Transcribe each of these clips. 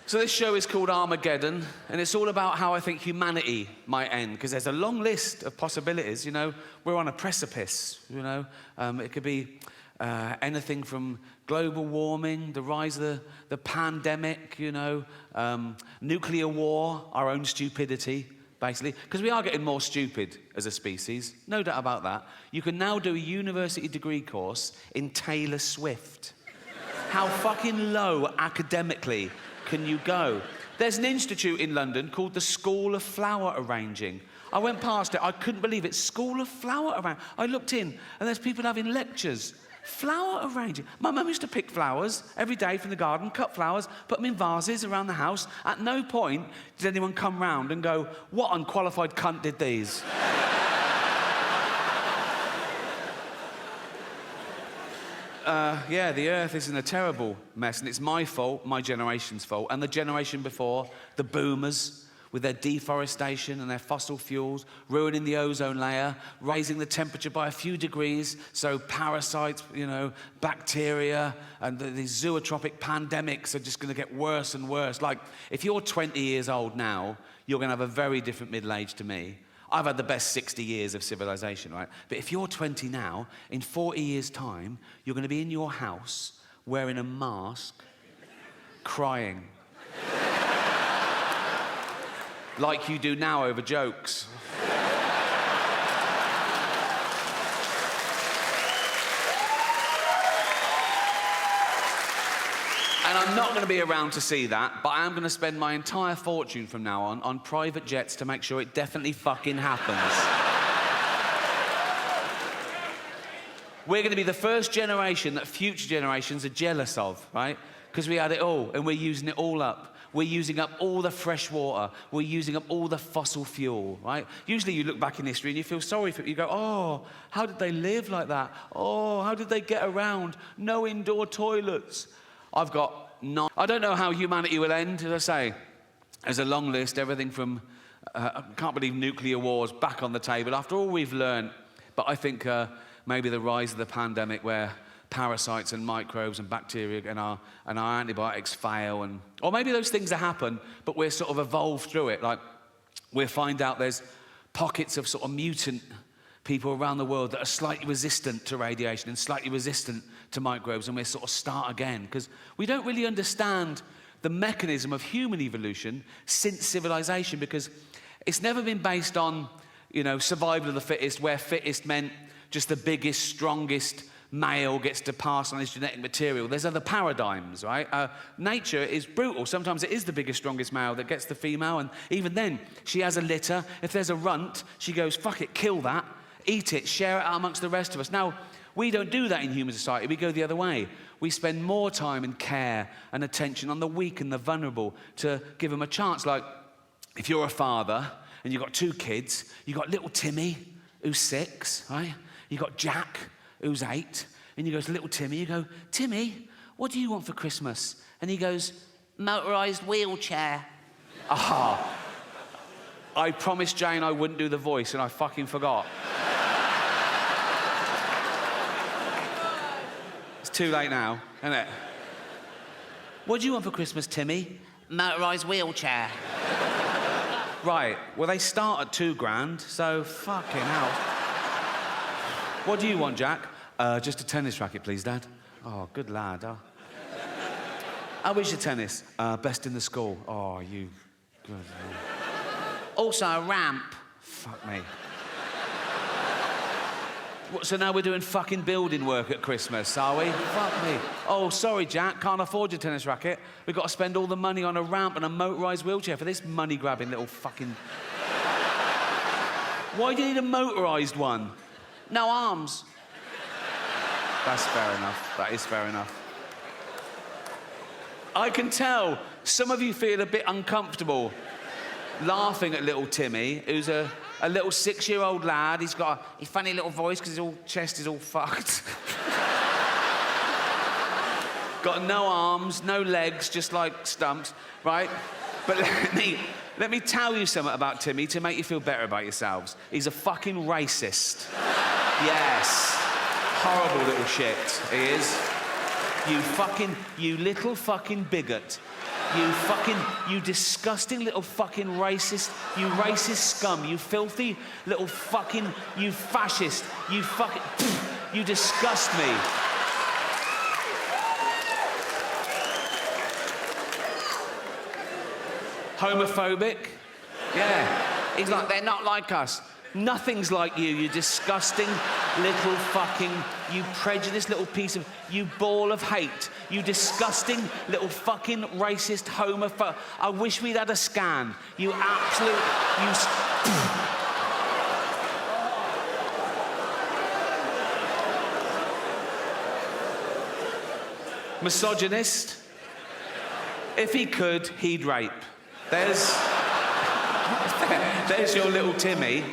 So this show is called Armageddon, and it's all about how I think humanity might end, because there's a long list of possibilities, you know. We're on a precipice, you know. It could be anything from global warming, the rise of the pandemic, you know, nuclear war, our own stupidity, basically. Because we are getting more stupid as a species, no doubt about that. You can now do a university degree course in Taylor Swift. How fucking low academically can you go? There's an institute in London called the School of Flower Arranging. I went past it, I couldn't believe it. School of Flower Arranging. I looked in, and there's people having lectures. Flower arranging. My mum used to pick flowers every day from the garden, cut flowers, put them in vases around the house. At no point did anyone come round and go, what unqualified cunt did these? Yeah, the Earth is in a terrible mess, and it's my fault, my generation's fault, and the generation before, the boomers, with their deforestation and their fossil fuels, ruining the ozone layer, raising the temperature by a few degrees, so parasites, you know, bacteria, and these zootropic pandemics are just going to get worse and worse. Like, if you're 20 years old now, you're going to have a very different middle age to me. I've had the best 60 years of civilization, right? But if you're 20 now, in 40 years' time, you're going to be in your house wearing a mask, crying. Like you do now over jokes. And I'm not going to be around to see that, but I am going to spend my entire fortune from now on private jets to make sure it definitely fucking happens. We're going to be the first generation that future generations are jealous of, right? Because we had it all, and we're using it all up. We're using up all the fresh water. We're using up all the fossil fuel, right? Usually you look back in history and you feel sorry for it. You go, oh, how did they live like that? Oh, how did they get around? No indoor toilets. I've got none. I don't know how humanity will end, as I say. There's a long list, everything from, I can't believe nuclear war's back on the table after all we've learned. But I think maybe the rise of the pandemic where parasites and microbes and bacteria and our antibiotics fail, or maybe those things that happen, but we're sort of evolved through it. Like, we'll find out there's pockets of sort of mutant people around the world that are slightly resistant to radiation and slightly resistant to microbes, and we'll sort of start again, because we don't really understand the mechanism of human evolution since civilization, because it's never been based on, you know, survival of the fittest, where fittest meant just the biggest, strongest male gets to pass on his genetic material. There's other paradigms, right? Nature is brutal. Sometimes it is the biggest, strongest male that gets the female, and even then, she has a litter. If there's a runt, she goes, fuck it, kill that, eat it, share it out amongst the rest of us. Now, we don't do that in human society. We go the other way. We spend more time and care and attention on the weak and the vulnerable to give them a chance. Like, if you're a father and you've got 2 kids, you've got little Timmy, who's 6, right? You've got Jack, who's 8, and you go to little Timmy, you go, Timmy, what do you want for Christmas? And he goes, motorised wheelchair. Ah, I promised Jane I wouldn't do the voice, and I fucking forgot. It's too late now, isn't it? What do you want for Christmas, Timmy? Motorised wheelchair. Right, well, they start at $2,000, so fucking hell. What do you want, Jack? Just a tennis racket, please, Dad. Oh, good lad. How is your tennis? Best in the school. Oh, you... Good. Also a ramp. Fuck me. What, so now we're doing fucking building work at Christmas, are we? Fuck me. Oh, sorry, Jack, can't afford your tennis racket. We've got to spend all the money on a ramp and a motorised wheelchair for this money-grabbing little fucking... Why do you need a motorised one? No arms. That's fair enough. That is fair enough. I can tell some of you feel a bit uncomfortable laughing at little Timmy, who's a little 6-year-old lad. He's got a funny little voice because his whole chest is all fucked. Got no arms, no legs, just like stumps, right? But let me tell you something about Timmy to make you feel better about yourselves. He's a fucking racist. Yes. Horrible little shit, he is. You little fucking bigot. You disgusting little fucking racist, you racist scum, you filthy little fucking, you fascist, you fucking, you disgust me. Homophobic? Yeah. He's like, they're not like us. Nothing's like you disgusting little fucking, you prejudiced little piece of, you ball of hate. You disgusting little fucking racist homophobe. I wish we'd had a scan. You absolute, you... Misogynist. If he could, he'd rape. There's your little Timmy.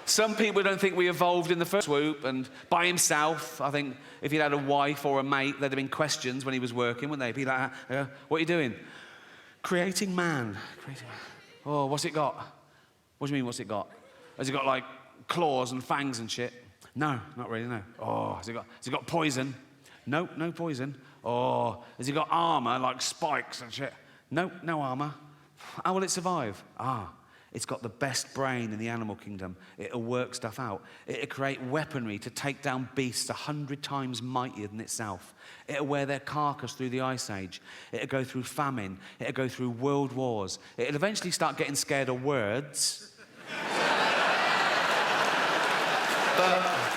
Some people don't think we evolved in the first swoop, and by himself. I think if he'd had a wife or a mate, there'd have been questions when he was working, wouldn't they? Be like, what are you doing? Creating man. Oh, what's it got? What do you mean, what's it got? Has it got, like, claws and fangs and shit? No, not really, no. Oh, has it got poison? Nope, no poison. Oh, has it got armour, like spikes and shit? Nope, no armour. How will it survive? It's got the best brain in the animal kingdom. It'll work stuff out. It'll create weaponry to take down beasts 100 times mightier than itself. It'll wear their carcass through the Ice Age. It'll go through famine. It'll go through world wars. It'll eventually start getting scared of words. But...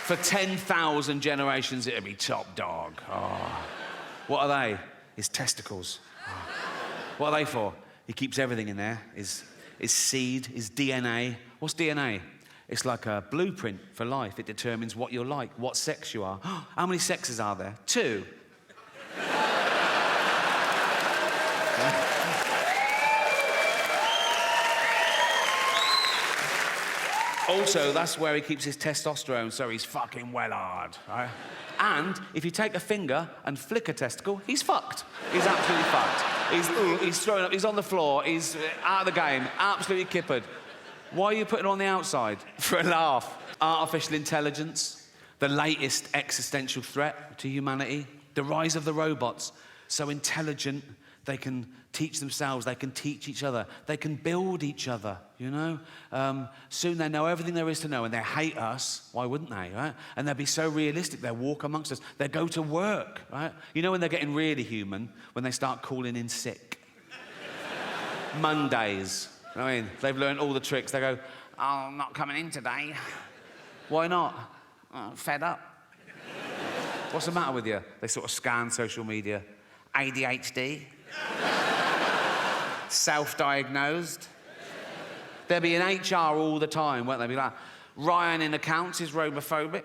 for 10,000 generations, it'll be top dog. Oh. What are they? His testicles. Oh. What are they for? He keeps everything in there. His seed, his DNA. What's DNA? It's like a blueprint for life. It determines what you're like, what sex you are. How many sexes are there? 2. Also, that's where he keeps his testosterone, so he's fucking well hard, right? And if you take a finger and flick a testicle, he's fucked. He's absolutely fucked. He's thrown up, he's on the floor, he's out of the game, absolutely kippered. Why are you putting it on the outside? For a laugh. Artificial intelligence, the latest existential threat to humanity, the rise of the robots, so intelligent, they can teach themselves, they can teach each other, they can build each other, you know? Soon they know everything there is to know, and they hate us. Why wouldn't they, right? And they'll be so realistic, they'll walk amongst us, they'll go to work, right? You know when they're getting really human? When they start calling in sick. Mondays. I mean, they've learned all the tricks. They go, oh, I'm not coming in today. Why not? Oh, fed up. What's the matter with you? They sort of scan social media. ADHD. Self-diagnosed. They'll be in HR all the time, won't they? Be like, Ryan in accounts is robophobic.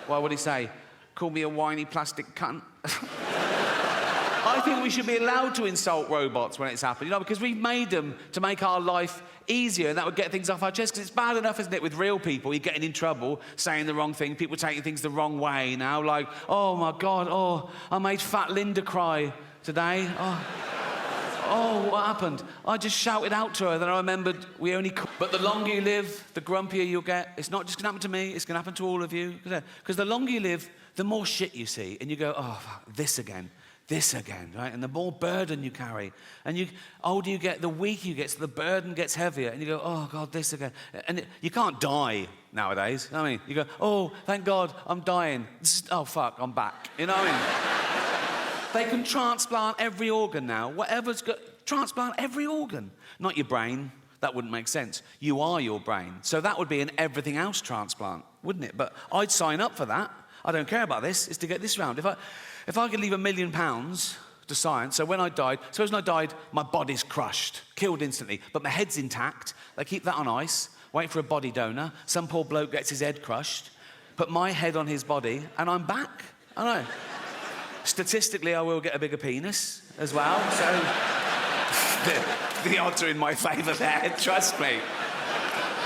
Why would he say? Call me a whiny plastic cunt. I think we should be allowed to insult robots when it's happened, you know, because we've made them to make our life easier, and that would get things off our chest, because it's bad enough, isn't it, with real people, you're getting in trouble, saying the wrong thing, people taking things the wrong way now, like, oh my God, oh, I made fat Linda cry today, oh, what happened? I just shouted out to her, then I remembered we only... But the longer you live, the grumpier you'll get. It's not just going to happen to me, it's going to happen to all of you. Because the longer you live, the more shit you see, and you go, oh, fuck, this again, right? And the more burden you carry. And the older you get, the weaker you get, so the burden gets heavier. And you go, oh, God, this again. And you can't die nowadays. You know what I mean? You go, oh, thank God, I'm dying. Oh, fuck, I'm back. You know what I mean? They can transplant every organ now. Whatever's got, transplant every organ. Not your brain. That wouldn't make sense. You are your brain. So that would be an everything else transplant, wouldn't it? But I'd sign up for that. I don't care about this. It's to get this round. If I could leave £1 million to science, so when I died, suppose when I died, my body's crushed, killed instantly, but my head's intact. They keep that on ice, wait for a body donor. Some poor bloke gets his head crushed, put my head on his body, and I'm back. I know. Statistically, I will get a bigger penis as well, so the odds are in my favour there, trust me.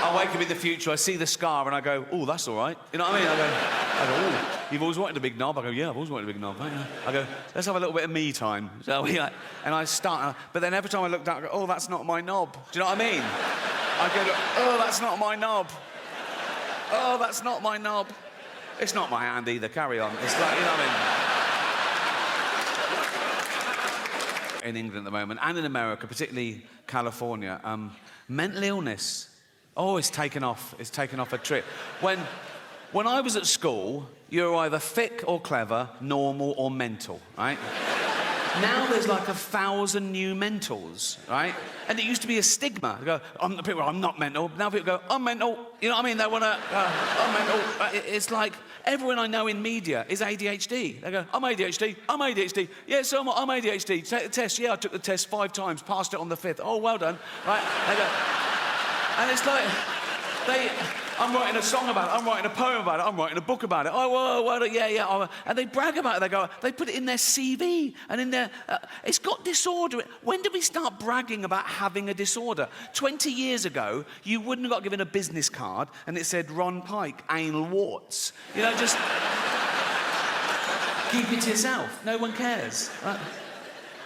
I wake up in the future, I see the scar, and I go, oh, that's all right. You know what I mean? I go, oh, you've always wanted a big knob. I go, yeah, I've always wanted a big knob. I go, let's have a little bit of me time. So and I start, but then every time I look down, I go, oh, that's not my knob. Do you know what I mean? I go, oh, that's not my knob. Oh, that's not my knob. It's not my hand either, carry on. It's like, you know what I mean? In England at the moment, and in America, particularly California, mental illness, it's taken off. It's taken off a trip. When I was at school, you were either thick or clever, normal or mental, right? Now there's like 1,000 new mentals, right? And it used to be a stigma. They go, I'm not mental. Now people go, I'm mental. You know what I mean? They want to, I'm mental. It's like everyone I know in media is ADHD. They go, I'm ADHD. I'm ADHD. Yeah, so I'm ADHD. Take the test. Yeah, I took the test 5 times, passed it on the 5th. Oh, well done. Right? They go, and it's like, I'm writing a song about it, I'm writing a poem about it, I'm writing a book about it. Oh, well, yeah. And they brag about it. They put it in their CV and in their... it's got disorder. When did we start bragging about having a disorder? 20 years ago, you wouldn't have got given a business card and it said Ron Pike, anal warts. You know, just... keep it to yourself. No one cares. Right?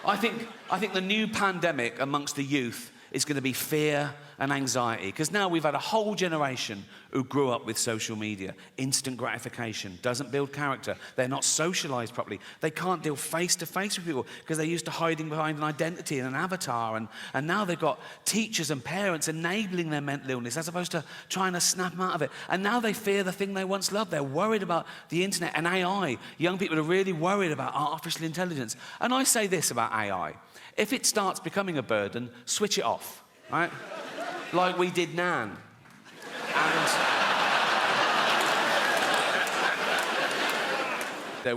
I think the new pandemic amongst the youth is going to be fear and anxiety, because now we've had a whole generation who grew up with social media. Instant gratification doesn't build character. They're not socialised properly. They can't deal face-to-face with people because they're used to hiding behind an identity and an avatar, and now they've got teachers and parents enabling their mental illness as opposed to trying to snap them out of it. And now they fear the thing they once loved. They're worried about the internet and AI. Young people are really worried about artificial intelligence. And I say this about AI. If it starts becoming a burden, switch it off, right? Like we did Nan. And they're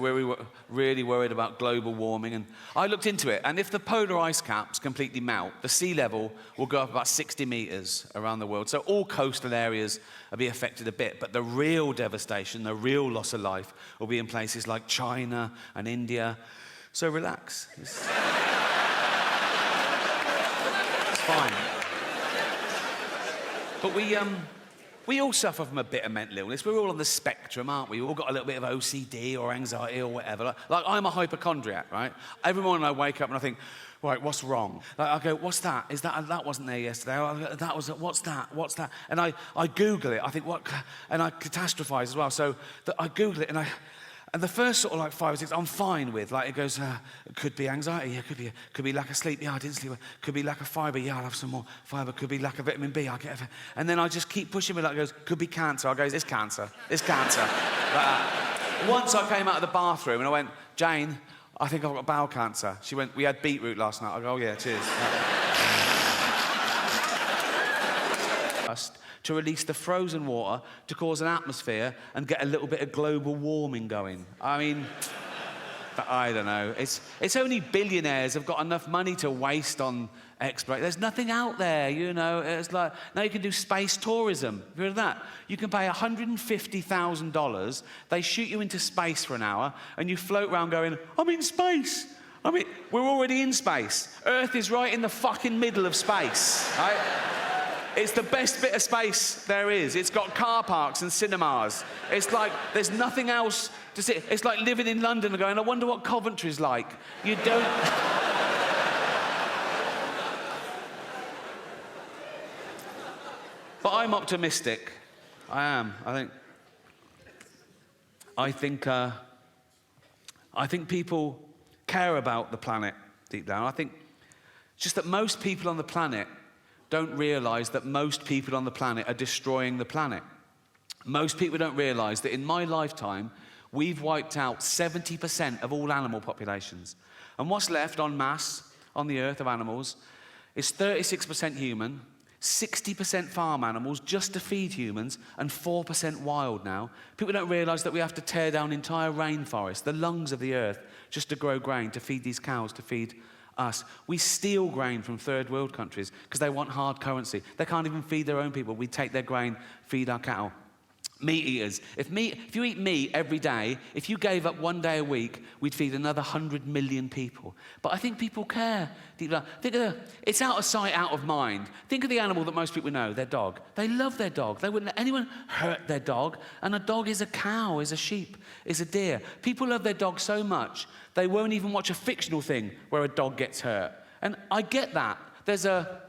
really worried about global warming. And I looked into it, and if the polar ice caps completely melt, the sea level will go up about 60 metres around the world. So all coastal areas will be affected a bit, but the real devastation, the real loss of life will be in places like China and India. So relax. It's fine. But we all suffer from a bit of mental illness. We're all on the spectrum, aren't we? We've all got a little bit of OCD or anxiety or whatever. Like I'm a hypochondriac, right? Every morning I wake up and I think, right, what's wrong? Like, I go, what's that? That wasn't there yesterday. What's that? And I Google it. I think, what? And I catastrophize as well. So I Google it and the first sort of like 5 or 6, I'm fine with. Like it goes, it could be anxiety, yeah, could be lack of sleep, yeah, I didn't sleep. Could be lack of fibre, yeah, I'll have some more fibre. Could be lack of vitamin B, I'll get it. And then I just keep pushing me. Like it goes, could be cancer. I go, it's cancer. Once I came out of the bathroom and I went, Jane, I think I've got bowel cancer. She went, we had beetroot last night. I go, oh yeah, cheers. To release the frozen water to cause an atmosphere and get a little bit of global warming going. I mean, I don't know. It's only billionaires have got enough money to waste on exploration. There's nothing out there, you know. It's like, now you can do space tourism. Have you heard of that? You can pay $150,000. They shoot you into space for an hour and you float around going, I'm in space. I mean, we're already in space. Earth is right in the fucking middle of space, right? It's the best bit of space there is. It's got car parks and cinemas. It's like there's nothing else to see. It's like living in London and going, I wonder what Coventry's like. You don't... But I'm optimistic. I am. I think people care about the planet deep down. I think just that most people on the planet don't realise that most people on the planet are destroying the planet. Most people don't realise that in my lifetime, we've wiped out 70% of all animal populations. And what's left en masse on the earth of animals is 36% human, 60% farm animals just to feed humans, and 4% wild now. People don't realise that we have to tear down entire rainforests, the lungs of the earth, just to grow grain, to feed these cows, to feed us. We steal grain from third world countries because they want hard currency. They can't even feed their own people. We take their grain, feed our cattle. Meat eaters. If you eat meat every day, if you gave up 1 day a week, we'd feed another 100 million people. But I think people care. It's out of sight, out of mind. Think of the animal that most people know, their dog. They love their dog. They wouldn't let anyone hurt their dog. And a dog is a cow, is a sheep, is a deer. People love their dog so much, they won't even watch a fictional thing where a dog gets hurt. And I get that. There's a